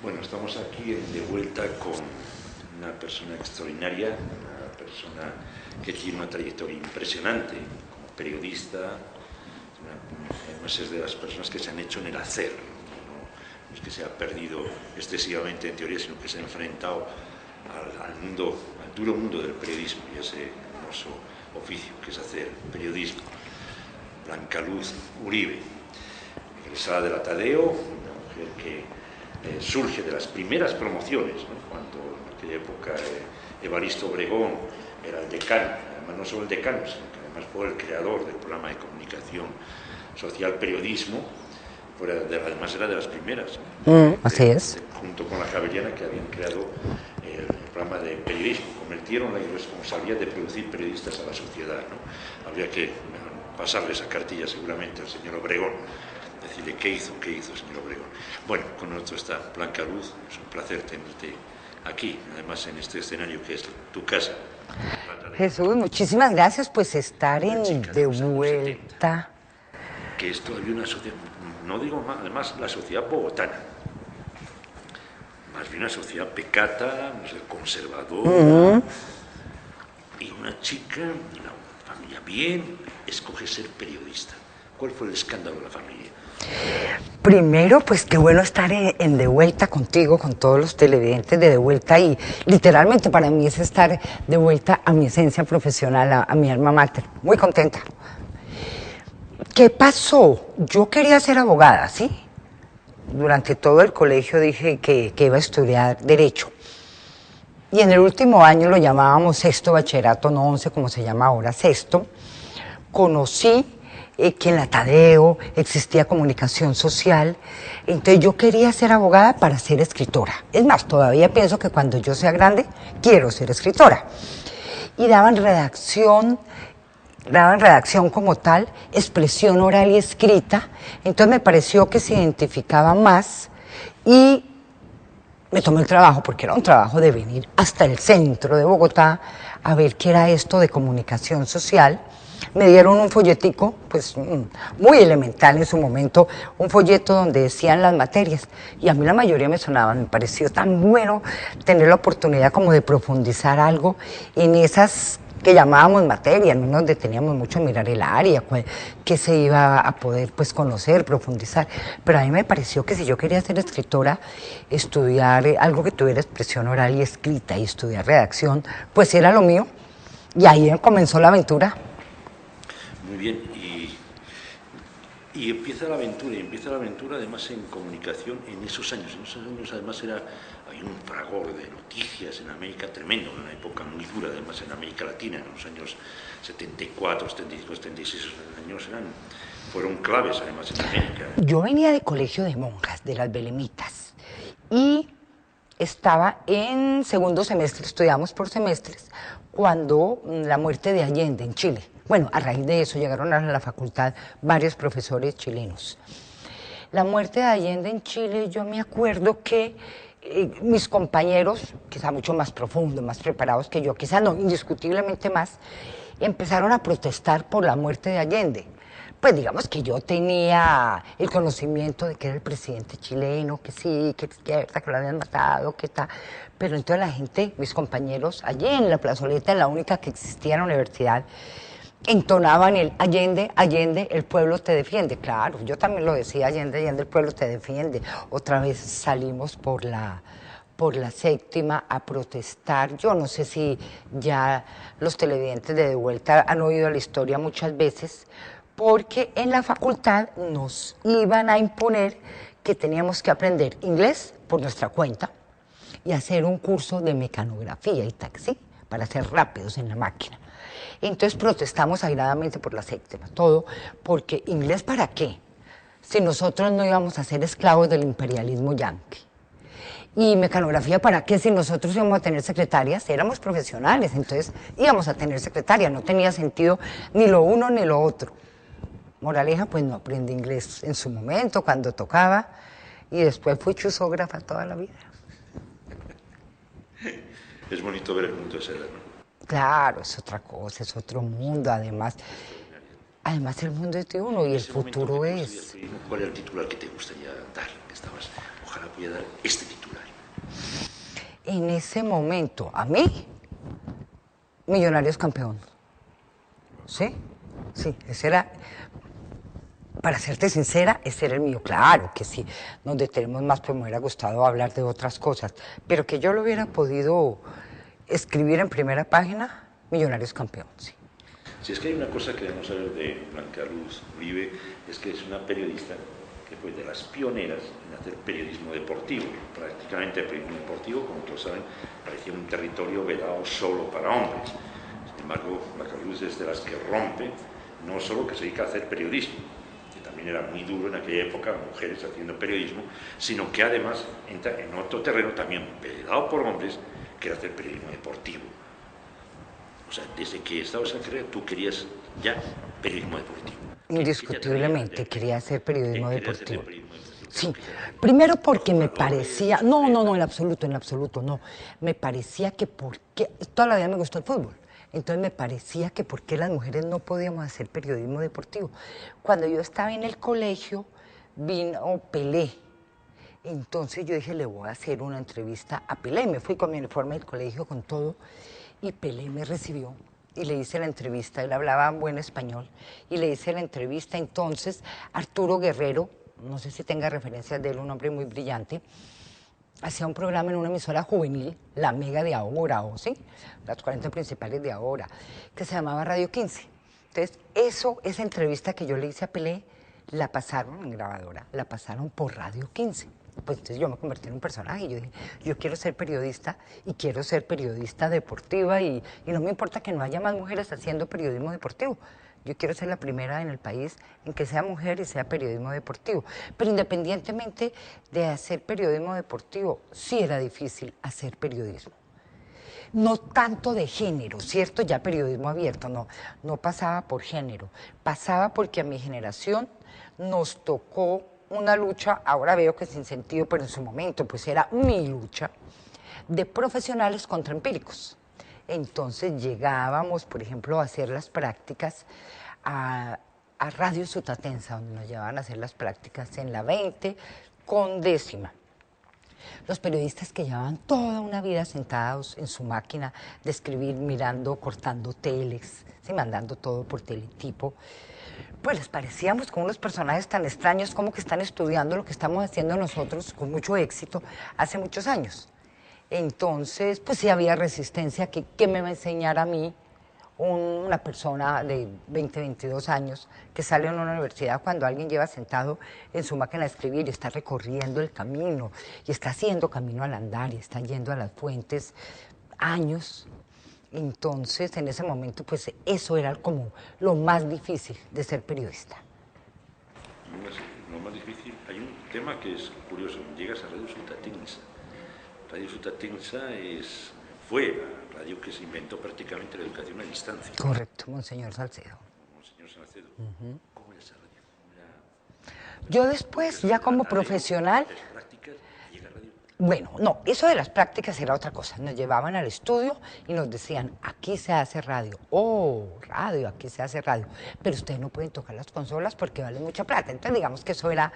Bueno, estamos aquí de vuelta con una persona extraordinaria, una persona que tiene una trayectoria impresionante como periodista, además es de las personas que se han hecho en el hacer, no es que se ha perdido excesivamente en teoría, sino que se ha enfrentado al duro mundo del periodismo y ese hermoso oficio que es hacer periodismo. Blanca Luz Uribe, egresada de la Tadeo, una mujer que surge de las primeras promociones, ¿no? Cuando en aquella época Evaristo Obregón era el decano, además no solo el decano, sino que además fue el creador del programa de comunicación social periodismo, además era de las primeras, ¿no? Así es. Junto con la Javeriana, que habían creado el programa de periodismo, convirtieron la irresponsabilidad de producir periodistas a la sociedad, ¿no? Habría que pasarle esa cartilla seguramente al señor Obregón, decirle qué hizo señor Obregón. Bueno, con nosotros está Blanca Luz, es un placer tenerte aquí, además en este escenario que es tu casa. Jesús, muchísimas gracias, pues estar en De Vuelta. Que es todavía una sociedad, no digo más, además la sociedad bogotana, más bien una sociedad pecata, no sé, conservadora, y una chica, una familia bien, escoge ser periodista. ¿Cuál fue el escándalo de la familia? Primero, pues qué bueno estar en De Vuelta contigo, con todos los televidentes de Vuelta, y literalmente para mí es estar de vuelta a mi esencia profesional, a mi alma mater. Muy contenta. ¿Qué pasó? Yo quería ser abogada, ¿sí? Durante todo el colegio dije que iba a estudiar Derecho. Y en el último año lo llamábamos sexto bachillerato, no 11 como se llama ahora, sexto. Conocí que en la Tadeo existía comunicación social, entonces yo quería ser abogada para ser escritora. Es más, todavía pienso que cuando yo sea grande quiero ser escritora. Y daban redacción como tal, expresión oral y escrita, entonces me pareció que se identificaba más y me tomé el trabajo, porque era un trabajo de venir hasta el centro de Bogotá a ver qué era esto de comunicación social. Me dieron un folletico, pues muy elemental en su momento, un folleto donde decían las materias, y a mí la mayoría me sonaban. Me pareció tan bueno tener la oportunidad como de profundizar algo en esas que llamábamos materia, no nos deteníamos mucho a mirar el área, que se iba a poder pues conocer, profundizar, pero a mí me pareció que si yo quería ser escritora, estudiar algo que tuviera expresión oral y escrita y estudiar redacción, pues era lo mío, y ahí comenzó la aventura. Muy bien, y empieza la aventura además en comunicación en esos años además hay un fragor de noticias en América tremendo, en una época muy dura además en América Latina, en los años 74, 75, 76, esos años fueron claves además en América. Yo venía de colegio de monjas, de las Belemitas, y estaba en segundo semestre, estudiamos por semestres, cuando la muerte de Allende en Chile. Bueno, a raíz de eso llegaron a la facultad varios profesores chilenos. La muerte de Allende en Chile, yo me acuerdo que mis compañeros, quizá mucho más profundos, más preparados que yo, quizá no, indiscutiblemente más, empezaron a protestar por la muerte de Allende. Pues digamos que yo tenía el conocimiento de que era el presidente chileno, que sí, que izquierda, que lo habían matado, que tal. Pero entonces la gente, mis compañeros, allí en la plazoleta, la única que existía en la universidad, entonaban el Allende, Allende, el pueblo te defiende. Claro, yo también lo decía, Allende, Allende, el pueblo te defiende. Otra vez salimos por la séptima a protestar. Yo no sé si ya los televidentes de Vuelta han oído la historia muchas veces, porque en la facultad nos iban a imponer que teníamos que aprender inglés por nuestra cuenta y hacer un curso de mecanografía y taxi para ser rápidos en la máquina. Entonces protestamos airadamente por la séptima, todo, porque inglés ¿para qué? Si nosotros no íbamos a ser esclavos del imperialismo yanqui. Y mecanografía ¿para qué? Si nosotros íbamos a tener secretarias, éramos profesionales, entonces íbamos a tener secretaria, no tenía sentido ni lo uno ni lo otro. Moraleja, pues no aprendí inglés en su momento, cuando tocaba, y después fui chusógrafa toda la vida. Es bonito ver el mundo de esa edad, ¿no? Claro, es otra cosa, es otro mundo, además el mundo es de uno y el futuro es... ¿Cuál era el titular que te gustaría dar? Ojalá pudiera dar este titular. en ese momento, a mí, Millonarios campeón. ¿Sí? Sí, ese era, para serte sincera, ese era el mío. Claro que sí, nos detenemos más, pues me hubiera gustado hablar de otras cosas, pero que yo lo hubiera podido escribir en primera página, Millonarios campeón, sí. Si es que hay una cosa que debemos saber de Blanca Luz Uribe, es que es una periodista que fue de las pioneras en hacer periodismo deportivo. Prácticamente el periodismo deportivo, como todos saben, parecía un territorio vedado solo para hombres. Sin embargo, Blanca Luz es de las que rompe, no solo que se dedica a hacer periodismo, que también era muy duro en aquella época, mujeres haciendo periodismo, sino que además entra en otro terreno también vedado por hombres, que era hacer periodismo deportivo. O sea, desde que estabas en carrera, tú querías ya periodismo deportivo. Indiscutiblemente quería hacer periodismo deportivo. Sí, Sí, primero porque me parecía, no, en absoluto, no. Me parecía que porque, toda la vida me gustó el fútbol, entonces me parecía que por qué las mujeres no podíamos hacer periodismo deportivo. Cuando yo estaba en el colegio, vino Pelé. Entonces yo dije, le voy a hacer una entrevista a Pelé. Me fui con mi uniforme del colegio, con todo, y Pelé me recibió y le hice la entrevista. Él hablaba buen español y le hice la entrevista. Entonces Arturo Guerrero, no sé si tenga referencias de él, un hombre muy brillante, hacía un programa en una emisora juvenil, la Mega de ahora, o sí, las 40 principales de ahora, que se llamaba Radio 15. Entonces, esa entrevista que yo le hice a Pelé, la pasaron en grabadora, la pasaron por Radio 15. Pues entonces yo me convertí en un personaje y yo dije, yo quiero ser periodista y quiero ser periodista deportiva y no me importa que no haya más mujeres haciendo periodismo deportivo. Yo quiero ser la primera en el país en que sea mujer y sea periodismo deportivo. Pero independientemente de hacer periodismo deportivo, sí era difícil hacer periodismo. No tanto de género, ¿cierto? Ya periodismo abierto, no pasaba por género. Pasaba porque a mi generación nos tocó una lucha, ahora veo que sin sentido, pero en su momento pues era mi lucha, de profesionales contra empíricos. Entonces llegábamos, por ejemplo, a hacer las prácticas a Radio Sutatensa, donde nos llevaban a hacer las prácticas en la 20 con décima. Los periodistas que llevaban toda una vida sentados en su máquina de escribir, mirando, cortando telex, ¿sí? Mandando todo por teletipo, pues les parecíamos como unos personajes tan extraños como que están estudiando lo que estamos haciendo nosotros con mucho éxito hace muchos años. Entonces, pues sí había resistencia que me va a enseñar a mí una persona de 20, 22 años que sale en una universidad cuando alguien lleva sentado en su máquina de escribir y está recorriendo el camino y está haciendo camino al andar y está yendo a las fuentes años. Entonces, en ese momento, pues eso era como lo más difícil de ser periodista. Lo más difícil, hay un tema que es curioso, llegas a Radio Sutatensa. Radio Sutatensa fue la radio que se inventó prácticamente la educación a distancia. Correcto, Monseñor Salcedo. Monseñor Salcedo, ¿cómo era esa radio? Yo después, ya como profesional... Bueno, no, eso de las prácticas era otra cosa. Nos llevaban al estudio y nos decían, aquí se hace radio. Oh, radio, aquí se hace radio. Pero ustedes no pueden tocar las consolas porque valen mucha plata. Entonces digamos que eso era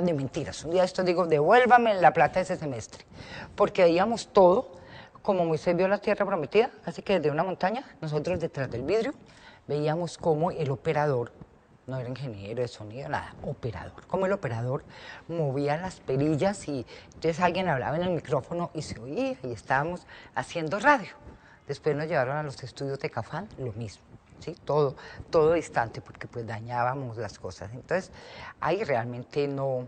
de mentiras. Un día esto digo, devuélvame la plata de ese semestre. Porque veíamos todo, como Moisés vio la tierra prometida, así que desde una montaña, nosotros detrás del vidrio, veíamos cómo el operador, no era ingeniero de sonido, nada, operador. Como el operador movía las perillas y entonces alguien hablaba en el micrófono y se oía y estábamos haciendo radio. Después nos llevaron a los estudios de Cafán, lo mismo, ¿sí? Todo distante porque pues dañábamos las cosas. Entonces ahí realmente no,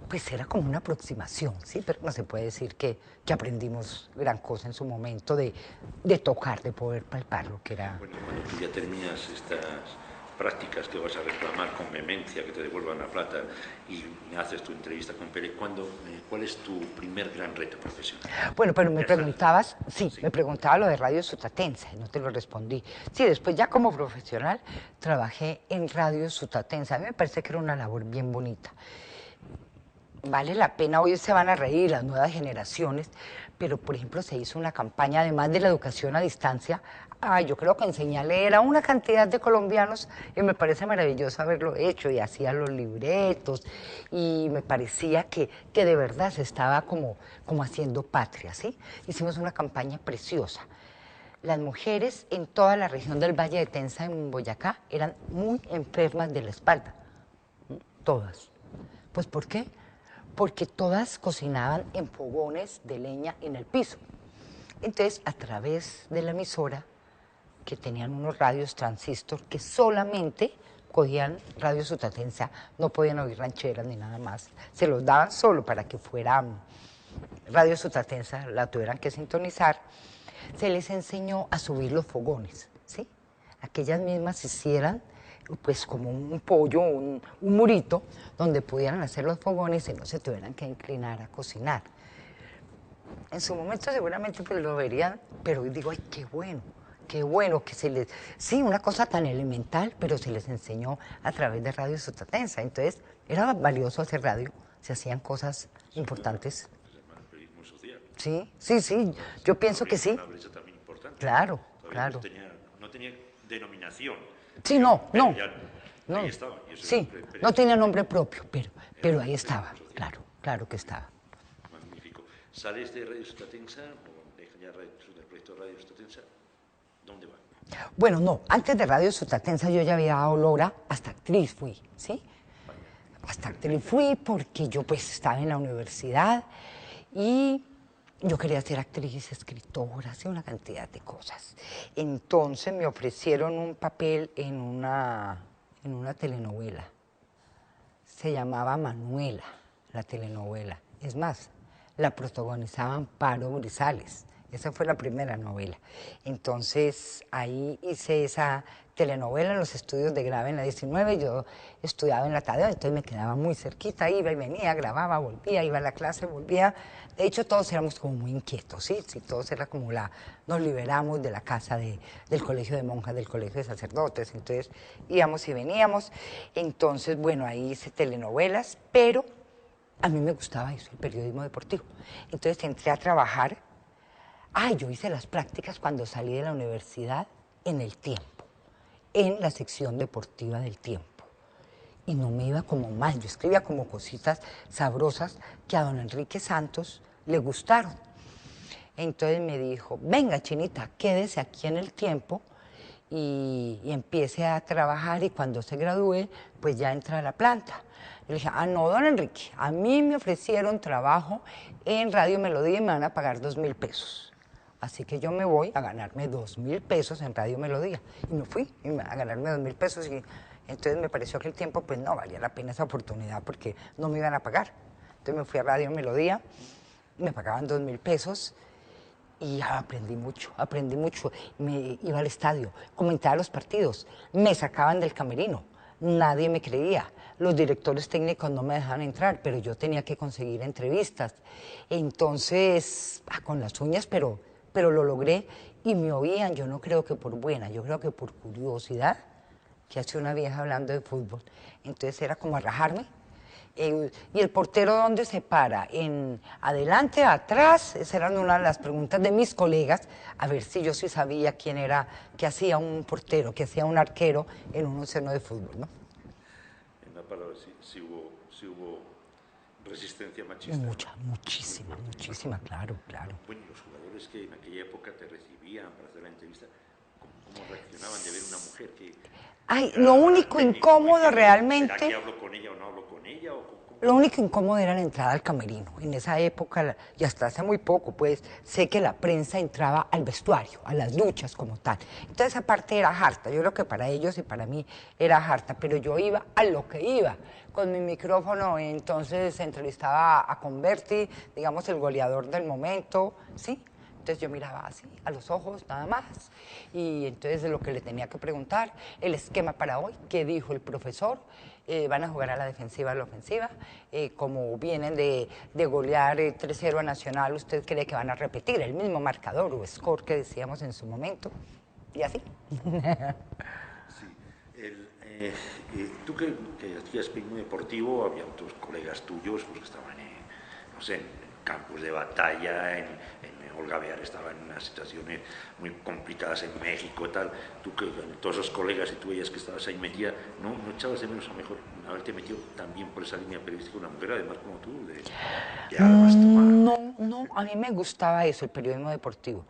pues era como una aproximación, ¿sí? Pero no se puede decir que aprendimos gran cosa en su momento de tocar, de poder palpar lo que era. Bueno, cuando tú ya terminas estas prácticas que vas a reclamar con vehemencia, que te devuelvan la plata y haces tu entrevista con Pérez, ¿cuál es tu primer gran reto profesional? Bueno, pero me preguntabas, sí, me preguntaba lo de Radio Sutatensa y no te lo respondí. Sí, después ya como profesional trabajé en Radio Sutatensa. A mí me parece que era una labor bien bonita. vale la pena, hoy se van a reír las nuevas generaciones, pero por ejemplo se hizo una campaña, además de la educación a distancia, yo creo que enseñé a leer a una cantidad de colombianos y me parece maravilloso haberlo hecho y hacía los libretos y me parecía que de verdad se estaba como haciendo patria, ¿sí? Hicimos una campaña preciosa. Las mujeres en toda la región del Valle de Tensa, en Boyacá, eran muy enfermas de la espalda, todas. Pues ¿por qué? Porque todas cocinaban en fogones de leña en el piso. Entonces, a través de la emisora, que tenían unos radios transistor que solamente cogían radio sutatensa, no podían oír rancheras ni nada más. Se los daban solo para que fuera radio sutatensa, la tuvieran que sintonizar. Se les enseñó a subir los fogones, ¿sí? A que ellas mismas hicieran pues como un pollo, un murito, donde pudieran hacer los fogones y no se tuvieran que inclinar a cocinar. En su momento seguramente pues lo verían, pero hoy digo, ay, qué bueno que se les... Sí, una cosa tan elemental, pero se les enseñó a través de Radio Sutatensa. Entonces, era valioso hacer radio, se hacían cosas importantes. El periodismo social. Sí, yo pienso que sí. Una brecha también importante. Claro, Todavía claro. No tenía denominación. Sí, no. Ahí estaba. Y eso Sí, no tenía nombre propio, pero ahí estaba, claro que estaba. Magnífico. ¿Sales de Radio Sutatensa o dejas ya el proyecto de Radio Sutatensa? ¿Dónde va? Bueno, no, antes de Radio Sutatensa yo ya había dado lora, hasta actriz fui, ¿sí? Hasta actriz fui porque yo pues estaba en la universidad y yo quería ser actriz, escritora, hacía una cantidad de cosas. Entonces me ofrecieron un papel en una telenovela. Se llamaba Manuela, la telenovela. Es más, la protagonizaban Amparo Grisales. Esa fue la primera novela. Entonces, ahí hice esa telenovela en los estudios de Grave en la 19. Yo estudiaba en la Tadeo, entonces me quedaba muy cerquita, iba y venía, grababa, volvía, iba a la clase, volvía. De hecho, todos éramos como muy inquietos, ¿sí? Todos era como nos liberamos de la casa del colegio de monjas, del colegio de sacerdotes. Entonces, íbamos y veníamos. Entonces, bueno, ahí hice telenovelas, pero a mí me gustaba eso, el periodismo deportivo. Entonces, entré a trabajar. Yo hice las prácticas cuando salí de la universidad en El Tiempo, en la sección deportiva del Tiempo. Y no me iba como mal, yo escribía como cositas sabrosas que a don Enrique Santos le gustaron. Entonces me dijo, venga Chinita, quédese aquí en El Tiempo y empiece a trabajar y cuando se gradúe, pues ya entra a la planta. Le dije, no, don Enrique, a mí me ofrecieron trabajo en Radio Melodía y me van a pagar 2.000 pesos. Así que yo me voy a ganarme 2.000 pesos en Radio Melodía. Y me fui a ganarme 2.000 pesos y entonces me pareció que el tiempo pues no valía la pena esa oportunidad porque no me iban a pagar. Entonces me fui a Radio Melodía, me pagaban 2.000 pesos y aprendí mucho. Me iba al estadio, comentaba los partidos, me sacaban del camerino, nadie me creía. Los directores técnicos no me dejaban entrar, pero yo tenía que conseguir entrevistas. Entonces, con las uñas, pero lo logré y me oían, yo no creo que por buena, yo creo que por curiosidad, que hace una vieja hablando de fútbol. Entonces era como a rajarme. ¿Y el portero dónde se para? ¿En adelante, atrás? Esa era una de las preguntas de mis colegas, a ver si yo sí sabía quién era, qué hacía un portero, qué hacía un arquero en un onceno de fútbol, ¿no? En una palabra, sí hubo resistencia machista. Muchísima, claro. Bueno, los jugadores que en aquella época te recibían para hacer la entrevista, ¿cómo reaccionaban de ver una mujer que... lo único incómodo realmente... ¿Será que hablo con ella o no hablo con ella? Lo único incómodo era la entrada al camerino. En esa época, y hasta hace muy poco, pues, sé que la prensa entraba al vestuario, a las duchas como tal. Entonces, esa parte era harta. Yo creo que para ellos y para mí era harta, pero yo iba a lo que iba. Con mi micrófono, entonces entrevistaba a Converti, digamos, el goleador del momento, ¿sí? Entonces yo miraba así, a los ojos, nada más. Y entonces lo que le tenía que preguntar, el esquema para hoy, qué dijo el profesor, van a jugar a la defensiva, a la ofensiva, como vienen de golear 3-0 a Nacional, ¿usted cree que van a repetir el mismo marcador o score que decíamos en su momento? Y así. Sí, Tú que hacías periodismo deportivo, había otros colegas tuyos pues, que estaban no sé, en campos de batalla, Olga Bear estaba en unas situaciones muy complicadas en México, tal. Tú que todos esos colegas y tú veías que estabas ahí metida, ¿no echabas de menos a lo mejor haberte metido también por esa línea periodística una mujer, además como tú, de armas tomar? No, a mí me gustaba eso, el periodismo deportivo.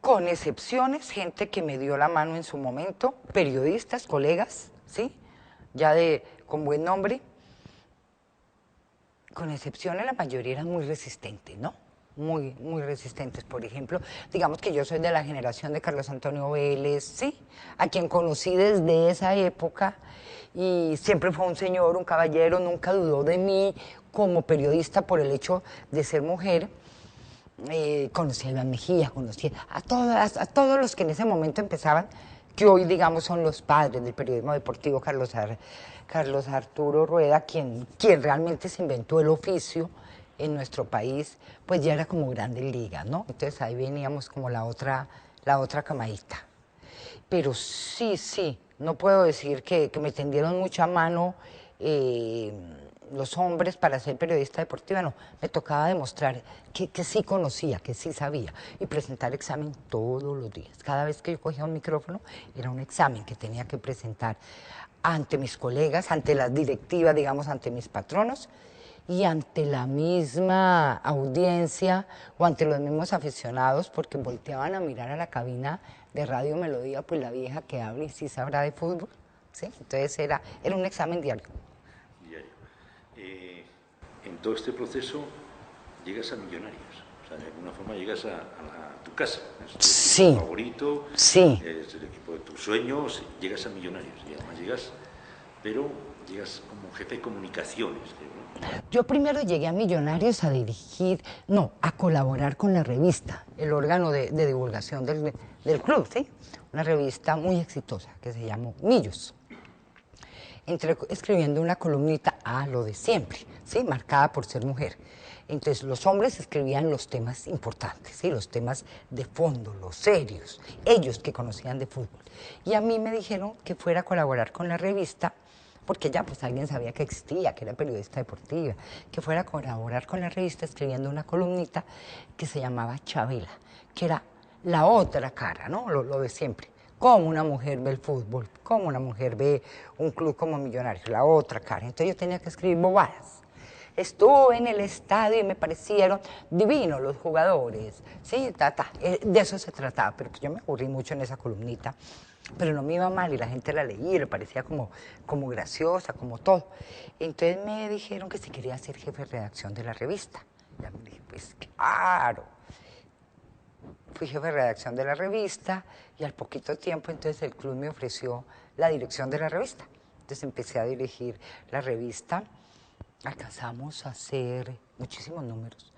Con excepciones, gente que me dio la mano en su momento, periodistas, colegas, ¿sí? Ya con buen nombre. Con excepciones, la mayoría eran muy resistentes, ¿no? Muy resistentes. Por ejemplo, digamos que yo soy de la generación de Carlos Antonio Vélez, ¿sí? A quien conocí desde esa época y siempre fue un señor, un caballero, nunca dudó de mí como periodista por el hecho de ser mujer. Conocí a Iván Mejía, conocí a todos los que en ese momento empezaban, que hoy, digamos, son los padres del periodismo deportivo, Carlos Arturo Rueda, quien realmente se inventó el oficio en nuestro país, pues ya era como Grandes Ligas, ¿no? Entonces ahí veníamos como la otra camadita. Pero sí, no puedo decir que me tendieron mucha mano los hombres para ser periodista deportiva, no. Me tocaba demostrar que sí conocía, que sí sabía y presentar examen todos los días. Cada vez que yo cogía un micrófono era un examen que tenía que presentar ante mis colegas, ante las directivas, digamos, ante mis patronos y ante la misma audiencia o ante los mismos aficionados, porque volteaban a mirar a la cabina de Radio Melodía, pues la vieja que habla y sí sabrá de fútbol, ¿sí? Entonces era un examen diario. Diario. En todo este proceso llegas a Millonarios, o sea, de alguna forma llegas a tu casa, es tu equipo favorito, sí. Es el equipo de tus sueños, llegas a Millonarios y además llegas, pero llegas como jefe de comunicaciones. ¿No? Yo primero llegué a Millonarios a dirigir, no, a colaborar con la revista, el órgano de divulgación del club, ¿sí? Una revista muy exitosa que se llamó Millos. Entré escribiendo una columnita a lo de siempre, ¿sí? Marcada por ser mujer. Entonces los hombres escribían los temas importantes, ¿sí? Los temas de fondo, los serios, ellos que conocían de fútbol. Y a mí me dijeron que fuera a colaborar con la revista, porque ya pues alguien sabía que existía, que era periodista deportiva, que fuera a colaborar con la revista escribiendo una columnita que se llamaba Chabela, que era la otra cara, ¿no? Lo de siempre. Cómo una mujer ve el fútbol, cómo una mujer ve un club como Millonarios, la otra cara. Entonces yo tenía que escribir bobadas. Estuve en el estadio y me parecieron divinos los jugadores, sí, de eso se trataba, pero yo me aburrí mucho en esa columnita, pero no me iba mal y la gente la leía y le parecía como graciosa, como todo. Entonces me dijeron que si quería ser jefe de redacción de la revista. Ya me dije, pues claro. Fui jefe de redacción de la revista y al poquito tiempo entonces el club me ofreció la dirección de la revista. Entonces empecé a dirigir la revista, alcanzamos a hacer muchísimos números,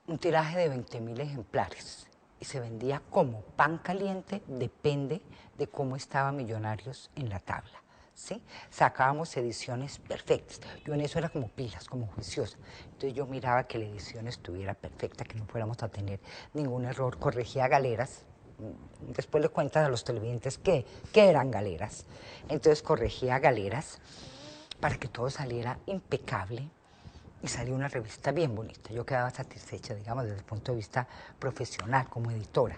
un tiraje de 20.000 ejemplares y se vendía como pan caliente, depende de cómo estaba Millonarios en la tabla. ¿Sí? Sacábamos ediciones perfectas. Yo en eso era como pilas, como juiciosa. Entonces yo miraba que la edición estuviera perfecta, que no fuéramos a tener ningún error. Corregía galeras. Después le cuentan a los televidentes que eran galeras. Entonces corregía galeras para que todo saliera impecable y salió una revista bien bonita. Yo quedaba satisfecha, digamos, desde el punto de vista profesional, como editora.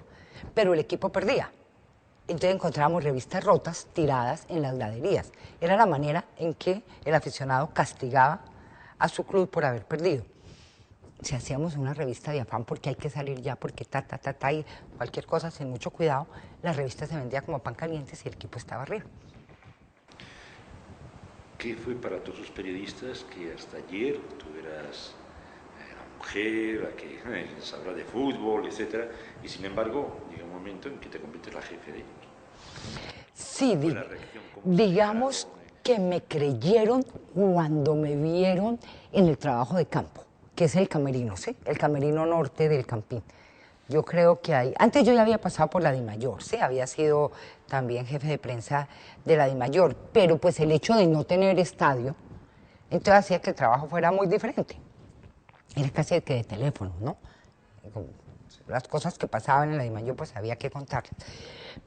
Pero el equipo perdía. Entonces encontrábamos revistas rotas, tiradas en las graderías. Era la manera en que el aficionado castigaba a su club por haber perdido. Si hacíamos una revista de afán porque hay que salir ya, porque y cualquier cosa sin mucho cuidado, la revista se vendía como pan caliente si el equipo estaba arriba. ¿Qué fue para todos los periodistas que hasta ayer tú eras la mujer, la que les habla de fútbol, etcétera, y sin embargo llega un momento en que te conviertes la jefe de ellos? Sí, digamos que me creyeron cuando me vieron en el trabajo de campo, que es el camerino, ¿sí? El camerino norte del Campín. Yo creo que hay... Antes yo ya había pasado por la DIMAYOR, ¿sí? Había sido también jefe de prensa de la DIMAYOR, pero pues el hecho de no tener estadio, entonces hacía que el trabajo fuera muy diferente. Era casi que de teléfono, ¿no? las cosas que pasaban en la DIMAYOR, pues había que contarlas.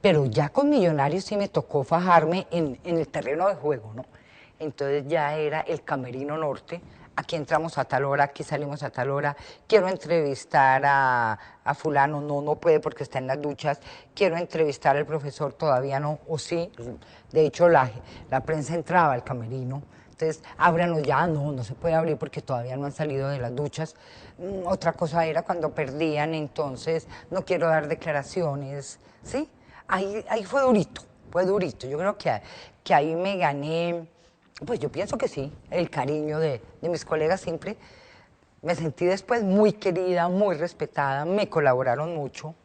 Pero ya con Millonarios sí me tocó fajarme en el terreno de juego, ¿no? Entonces ya era el camerino norte, aquí entramos a tal hora, aquí salimos a tal hora, quiero entrevistar a fulano, no puede porque está en las duchas, quiero entrevistar al profesor, todavía no, o sí, de hecho la prensa entraba al camerino, entonces ábranos ya, no se puede abrir porque todavía no han salido de las duchas. Otra cosa era cuando perdían, entonces no quiero dar declaraciones, ¿sí? Ahí fue durito, yo creo que ahí me gané. Pues yo pienso que sí, el cariño de mis colegas siempre. Me sentí después muy querida, muy respetada, me colaboraron mucho.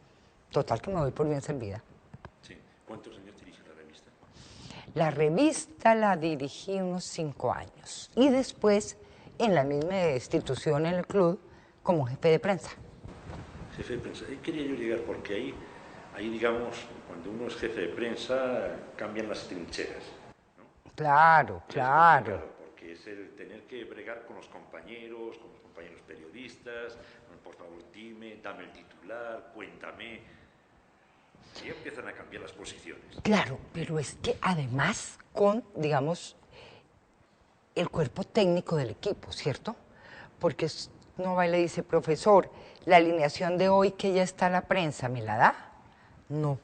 Total que me voy por bien servida. Sí. ¿Cuántos años dirigió la revista? La revista la dirigí unos 5 años y después en la misma institución, en el club, como jefe de prensa. Jefe de prensa. Ahí quería yo llegar porque ahí digamos, cuando uno es jefe de prensa, cambian las trincheras. Claro. Porque es el tener que bregar con los compañeros periodistas, por favor dime, dame el titular, cuéntame. Y empiezan a cambiar las posiciones. Claro, pero es que además con, digamos, el cuerpo técnico del equipo, ¿cierto? Porque no va y le dice, profesor, la alineación de hoy que ya está en la prensa, ¿me la da? No.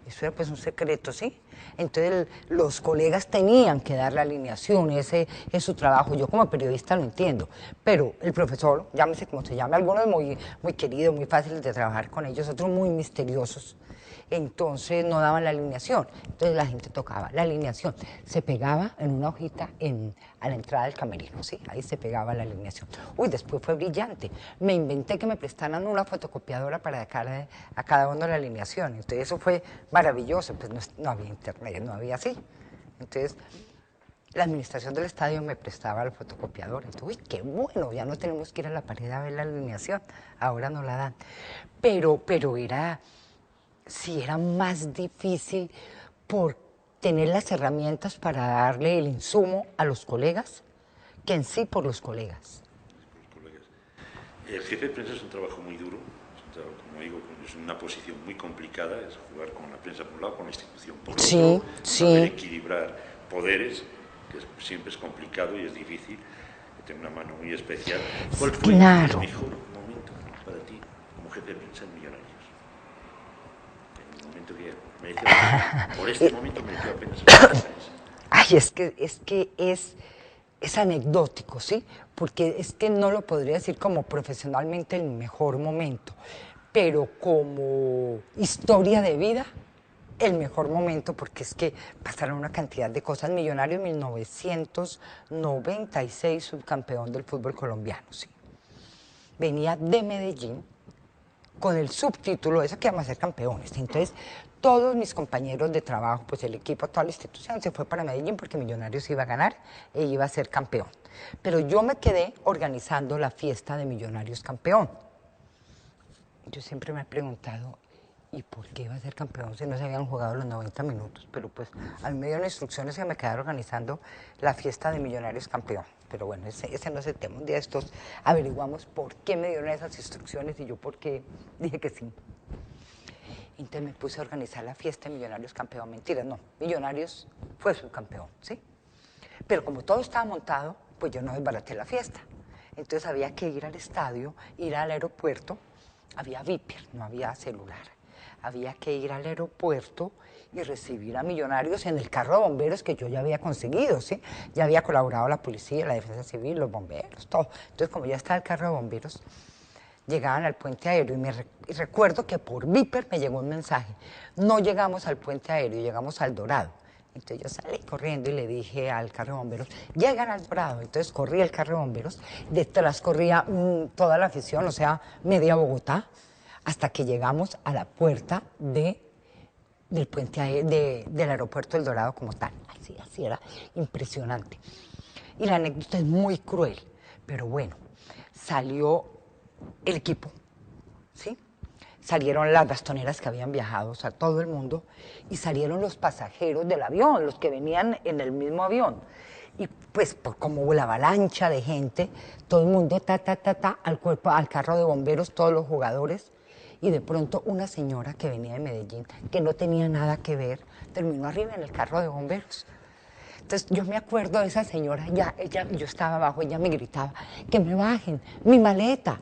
Eso era pues un secreto, ¿sí? Entonces los colegas tenían que dar la alineación, ese es su trabajo. Yo como periodista lo entiendo, pero el profesor, llámese como se llame, algunos muy queridos, muy fáciles de trabajar con ellos, otros muy misteriosos. Entonces no daban la alineación, entonces la gente tocaba la alineación, se pegaba en una hojita a la entrada del camerino, ¿sí? Ahí se pegaba la alineación. Uy, después fue brillante, me inventé que me prestaran una fotocopiadora para a cada uno la alineación, entonces eso fue maravilloso, pues no había internet, no había así. Entonces la administración del estadio me prestaba la fotocopiadora, entonces, uy, qué bueno, ya no tenemos que ir a la pared a ver la alineación, ahora no la dan, pero era... Sí, era más difícil por tener las herramientas para darle el insumo a los colegas que en sí por los colegas. El jefe de prensa es un trabajo muy duro, como digo, es una posición muy complicada, es jugar con la prensa por un lado, con la institución por otro, saber equilibrar poderes, que siempre es complicado y es difícil, tiene una mano muy especial. ¿Cuál fue el mejor momento para ti como jefe de prensa en Millonarios? Por este momento me quedo apenas. Ay, es que es anecdótico, ¿sí? Porque es que no lo podría decir como profesionalmente el mejor momento, pero como historia de vida, el mejor momento, porque es que pasaron una cantidad de cosas. Millonarios 1996, subcampeón del fútbol colombiano, ¿sí? Venía de Medellín con el subtítulo, eso que vamos a ser campeones. Entonces, todos mis compañeros de trabajo, pues el equipo, toda la institución se fue para Medellín porque Millonarios iba a ganar e iba a ser campeón. Pero yo me quedé organizando la fiesta de Millonarios campeón. Yo siempre me he preguntado, ¿y por qué iba a ser campeón si no se habían jugado los 90 minutos? Pero pues al medio de las instrucciones se me quedaron organizando la fiesta de Millonarios campeón. Pero bueno, ese no es el tema. Un día de estos averiguamos por qué me dieron esas instrucciones y yo por qué dije que sí. Entonces me puse a organizar la fiesta de Millonarios campeón. Mentira, no, Millonarios fue subcampeón, ¿sí? Pero como todo estaba montado, pues yo no desbaraté la fiesta. Entonces había que ir al estadio, ir al aeropuerto. Había Viper, no había celular. Había que ir al aeropuerto y recibir a Millonarios en el carro de bomberos que yo ya había conseguido, ¿sí? Ya había colaborado la policía, la defensa civil, los bomberos, todo. Entonces, como ya estaba el carro de bomberos, llegaban al puente aéreo y recuerdo que por Viper me llegó un mensaje. No llegamos al puente aéreo, llegamos al Dorado. Entonces yo salí corriendo y le dije al carro de bomberos, llegan al Dorado. Entonces corrí el carro de bomberos, detrás corría toda la afición, o sea, media Bogotá, hasta que llegamos a la puerta del puente del aeropuerto del Dorado como tal. Así era impresionante. Y la anécdota es muy cruel, pero bueno, salió el equipo, ¿sí? Salieron las bastoneras que habían viajado, o sea, todo el mundo, y salieron los pasajeros del avión, los que venían en el mismo avión. Y pues por como la avalancha de gente, todo el mundo al cuerpo, al carro de bomberos, todos los jugadores. Y de pronto una señora que venía de Medellín, que no tenía nada que ver, terminó arriba en el carro de bomberos. Entonces yo me acuerdo de esa señora, yo estaba abajo, ella me gritaba, que me bajen, mi maleta,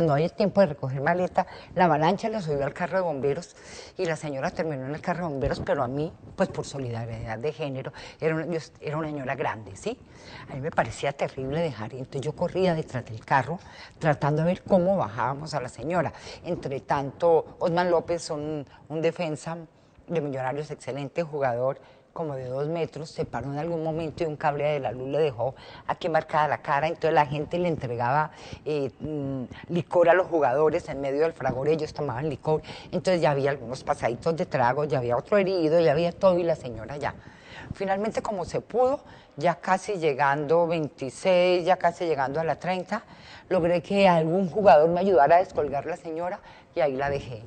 no había tiempo de recoger maleta, la avalancha la subió al carro de bomberos y la señora terminó en el carro de bomberos, pero a mí, pues por solidaridad de género, era una señora grande, ¿sí? A mí me parecía terrible dejar, y entonces yo corría detrás del carro tratando de ver cómo bajábamos a la señora. Entre tanto, Osman López, un defensa de Millonarios, excelente jugador, como de 2 metros, se paró en algún momento y un cable de la luz le dejó aquí marcada la cara, entonces la gente le entregaba licor a los jugadores en medio del fragor, ellos tomaban licor, entonces ya había algunos pasaditos de trago, ya había otro herido, ya había todo y la señora ya. Finalmente, como se pudo, ya casi llegando 26, ya casi llegando a la 30, logré que algún jugador me ayudara a descolgar la señora y ahí la dejé.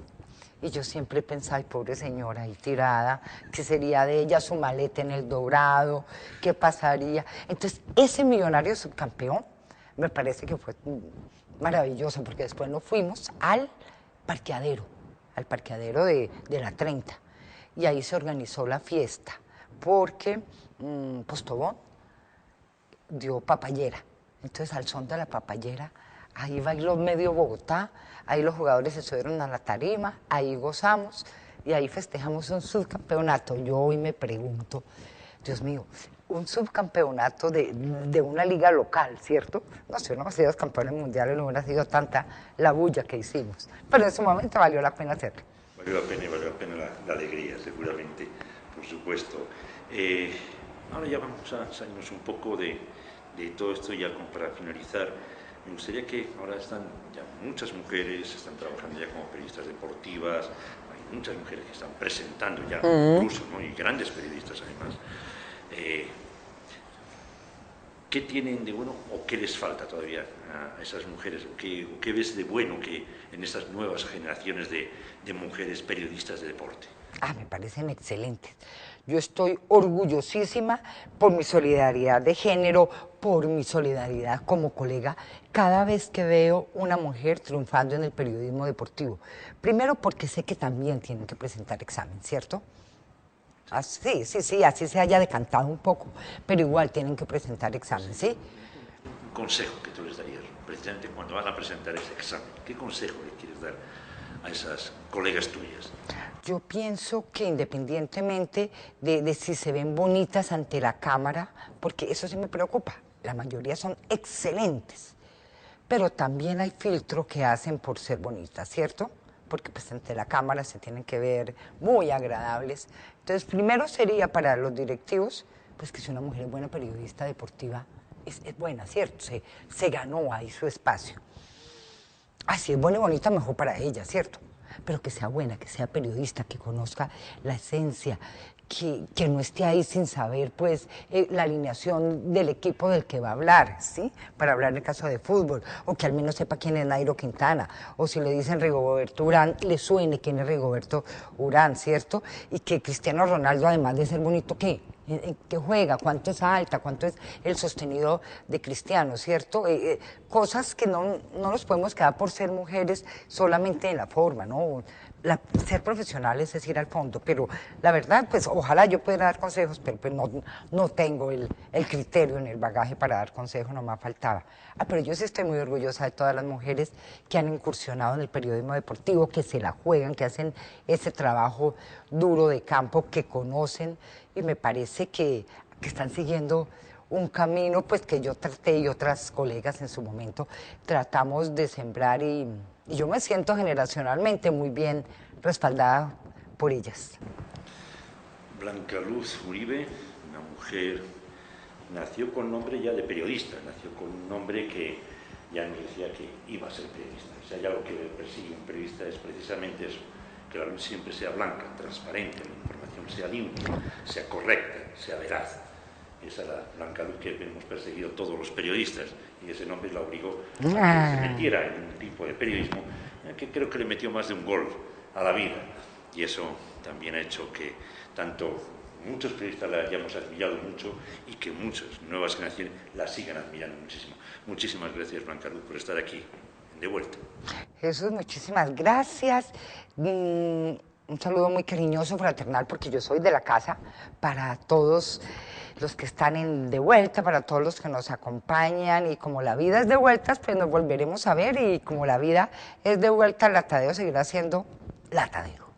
Y yo siempre pensaba, ay, pobre señora ahí tirada, ¿qué sería de ella, su maleta en el Dorado? ¿Qué pasaría? Entonces, ese Millonario subcampeón me parece que fue maravilloso, porque después nos fuimos al parqueadero de la 30. Y ahí se organizó la fiesta, porque Postobón dio papayera. Entonces, al son de la papayera, ahí bailó medio Bogotá, ahí los jugadores se subieron a la tarima, ahí gozamos y ahí festejamos un subcampeonato. Yo hoy me pregunto, Dios mío, un subcampeonato de una liga local, ¿cierto? No sé, hubiéramos sido campeones mundiales, no hubiera sido tanta la bulla que hicimos, pero en su momento valió la pena hacerlo. Valió la pena y valió la pena la alegría, seguramente, por supuesto. Ahora ya vamos a salirnos un poco de todo esto, ya como para finalizar. Me gustaría que ahora están ya muchas mujeres, están trabajando ya como periodistas deportivas, hay muchas mujeres que están presentando ya incluso, ¿no? Y grandes periodistas además. ¿Qué tienen de bueno o qué les falta todavía a esas mujeres? ¿Qué ves de bueno que en estas nuevas generaciones de mujeres periodistas de deporte? Me parecen excelentes. Yo estoy orgullosísima por mi solidaridad de género, por mi solidaridad como colega, cada vez que veo una mujer triunfando en el periodismo deportivo. Primero porque sé que también tienen que presentar examen, ¿cierto? Sí, así se haya decantado un poco, pero igual tienen que presentar examen, ¿sí? Un consejo que tú les darías, precisamente cuando van a presentar ese examen, ¿qué consejo le quieres dar a esas colegas tuyas? Yo pienso que independientemente de si se ven bonitas ante la cámara, porque eso sí me preocupa, la mayoría son excelentes, pero también hay filtros que hacen por ser bonitas, ¿cierto? Porque pues ante la cámara se tienen que ver muy agradables. Entonces, primero sería para los directivos, pues que si una mujer es buena periodista deportiva, es buena, ¿cierto? Se ganó ahí su espacio. Si es buena y bonita, mejor para ella, ¿cierto? Pero que sea buena, que sea periodista, que conozca la esencia, que no esté ahí sin saber, pues, la alineación del equipo del que va a hablar, ¿sí? Para hablar en el caso de fútbol, o que al menos sepa quién es Nairo Quintana, o si le dicen Rigoberto Urán, le suene quién es Rigoberto Urán, ¿cierto? Y que Cristiano Ronaldo, además de ser bonito, ¿qué? ¿En qué juega? ¿Cuánto es alta? ¿Cuánto es el sostenido de Cristiano? ¿Cierto? Cosas que no nos podemos quedar por ser mujeres solamente en la forma, ¿no? Ser profesionales es ir al fondo, pero la verdad, pues ojalá yo pudiera dar consejos, pero pues no tengo el criterio en el bagaje para dar consejos, no me faltaba. Pero yo sí estoy muy orgullosa de todas las mujeres que han incursionado en el periodismo deportivo, que se la juegan, que hacen ese trabajo duro de campo, que conocen, y me parece que están siguiendo un camino pues que yo traté y otras colegas en su momento tratamos de sembrar y yo me siento generacionalmente muy bien respaldada por ellas. Blanca Luz Uribe, una mujer, nació con nombre ya de periodista, nació con un nombre que ya nos decía que iba a ser periodista. O sea, ya lo que persigue un periodista es precisamente eso, que la luz siempre sea blanca, transparente, la información sea limpia, sea correcta, sea veraz. Esa es la Blanca Luz que hemos perseguido todos los periodistas, y ese nombre la obligó a que se metiera en un tipo de periodismo que creo que le metió más de un gol a la vida, y eso también ha hecho que tanto muchos periodistas la hayamos admirado mucho y que muchas nuevas generaciones la sigan admirando muchísimo. Muchísimas gracias, Blanca Luz, por estar aquí de vuelta. Jesús, muchísimas gracias. Un saludo muy cariñoso, fraternal, porque yo soy de la casa, para todos los que están de vuelta, para todos los que nos acompañan. Y como la vida es de vueltas, pues nos volveremos a ver. Y como la vida es de vuelta, la Tadeo seguirá siendo la Tadeo.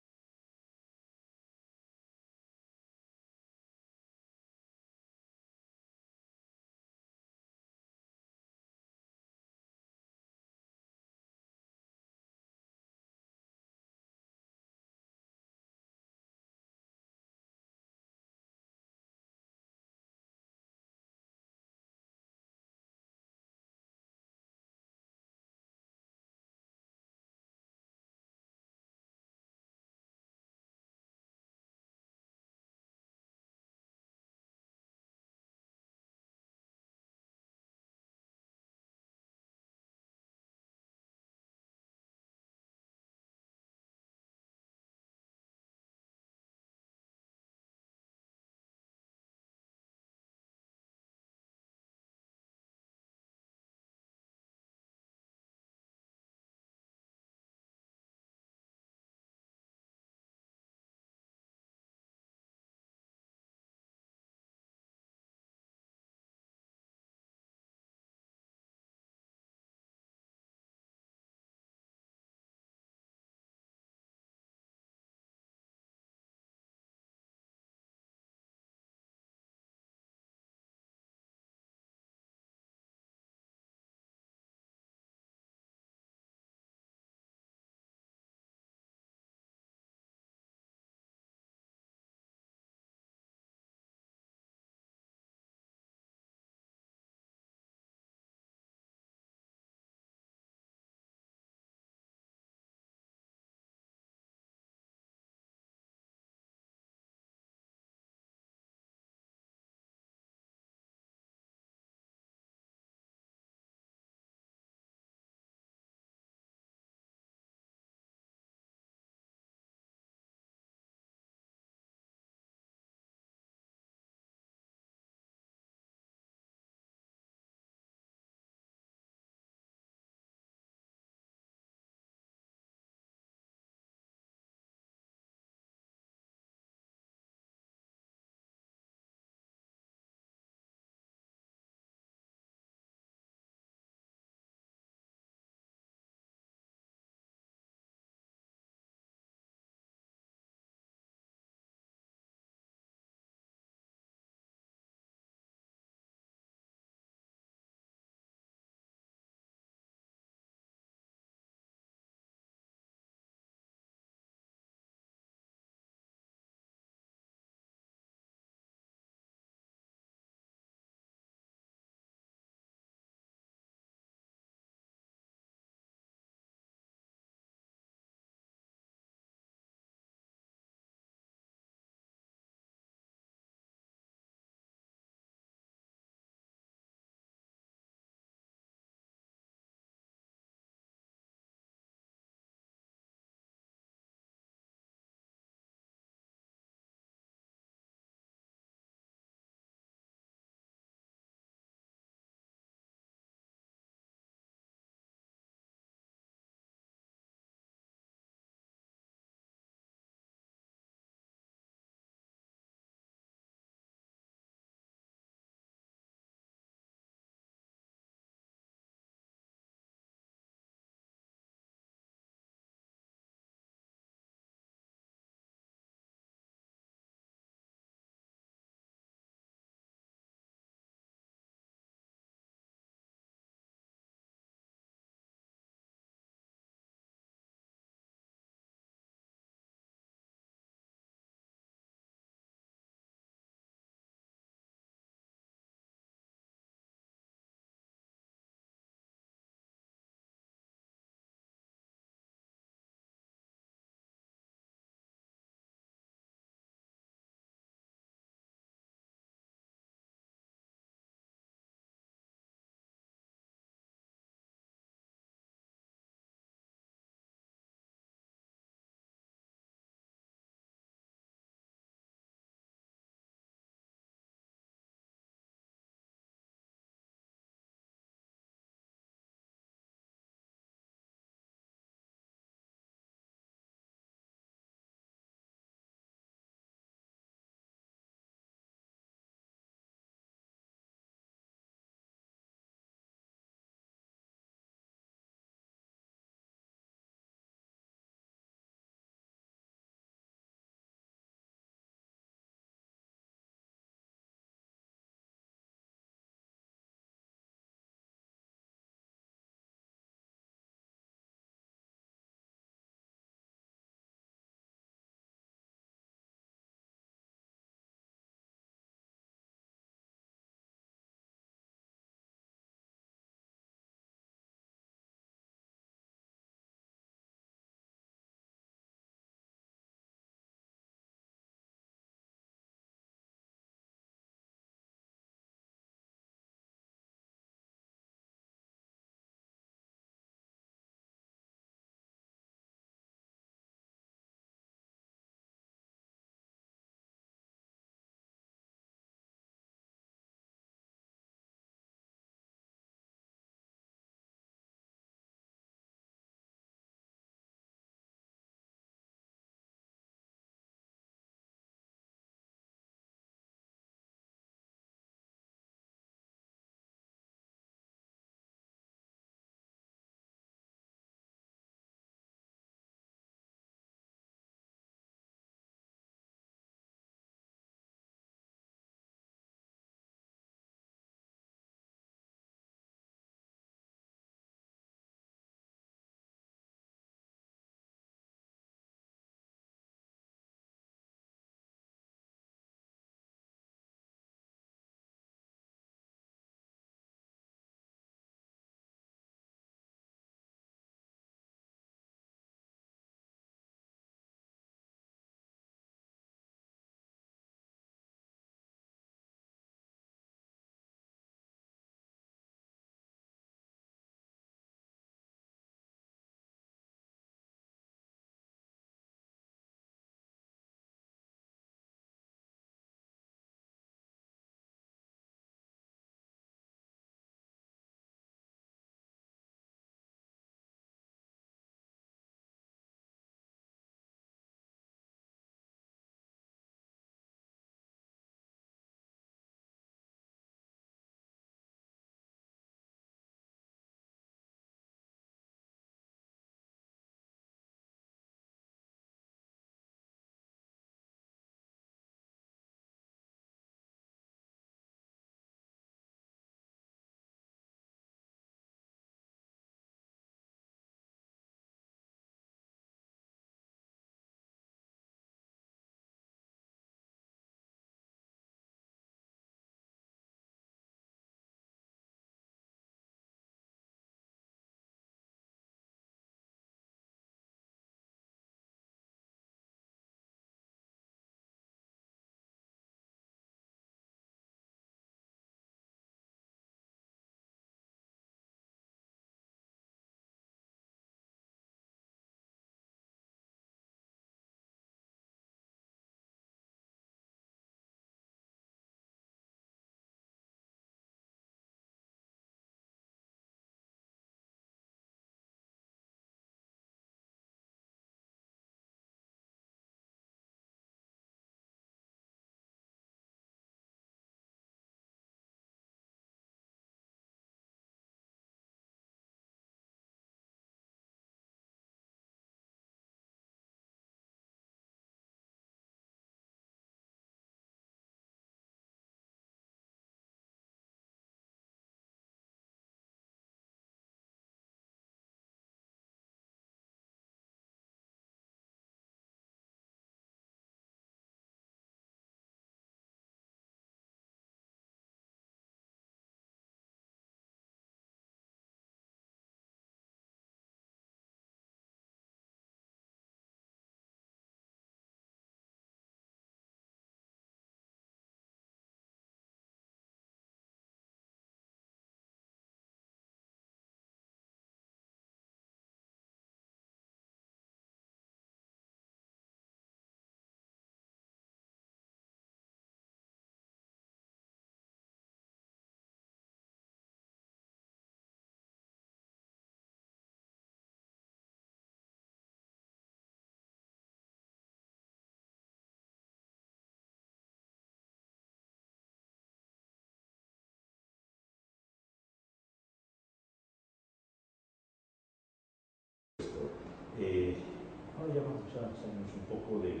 Ahora ya vamos a salirnos un poco de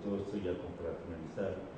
todo esto ya como para finalizar.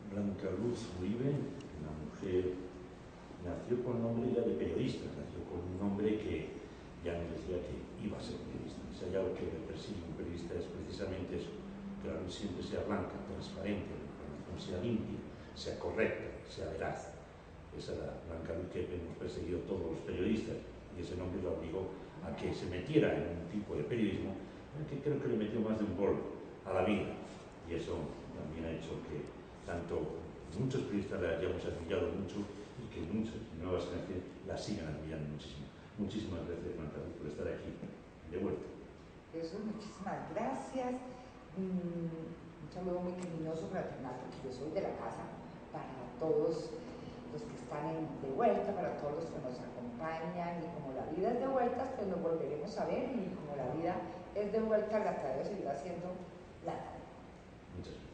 Blanca Luz Uribe, una mujer, nació con nombre ya de periodista, nació con un nombre que ya nos decía que iba a ser periodista. Si hay algo que le persigue un periodista es precisamente eso, que la luz siempre sea blanca, transparente, la información sea limpia, sea correcta, sea veraz. Esa es la Blanca Luz que hemos perseguido todos los periodistas, y ese nombre la obligó a que se metiera en un tipo de periodismo que creo que le metió más de un gol a la vida, y eso también ha hecho que tanto muchos periodistas la hayamos admirado mucho y que muchas nuevas generaciones la sigan admirando muchísimo. Muchísimas gracias, Blanca Luz, por estar aquí de vuelta. Jesús, muchísimas gracias. Un saludo muy cariñoso, fraternal, porque yo soy de la casa, para todos los que están de vuelta, para todos los que nos acompañan, y como la vida es de vueltas, pues nos volveremos a ver, y como la vida es de vuelta, la tarea seguirá siendo la tarea. Muchas gracias.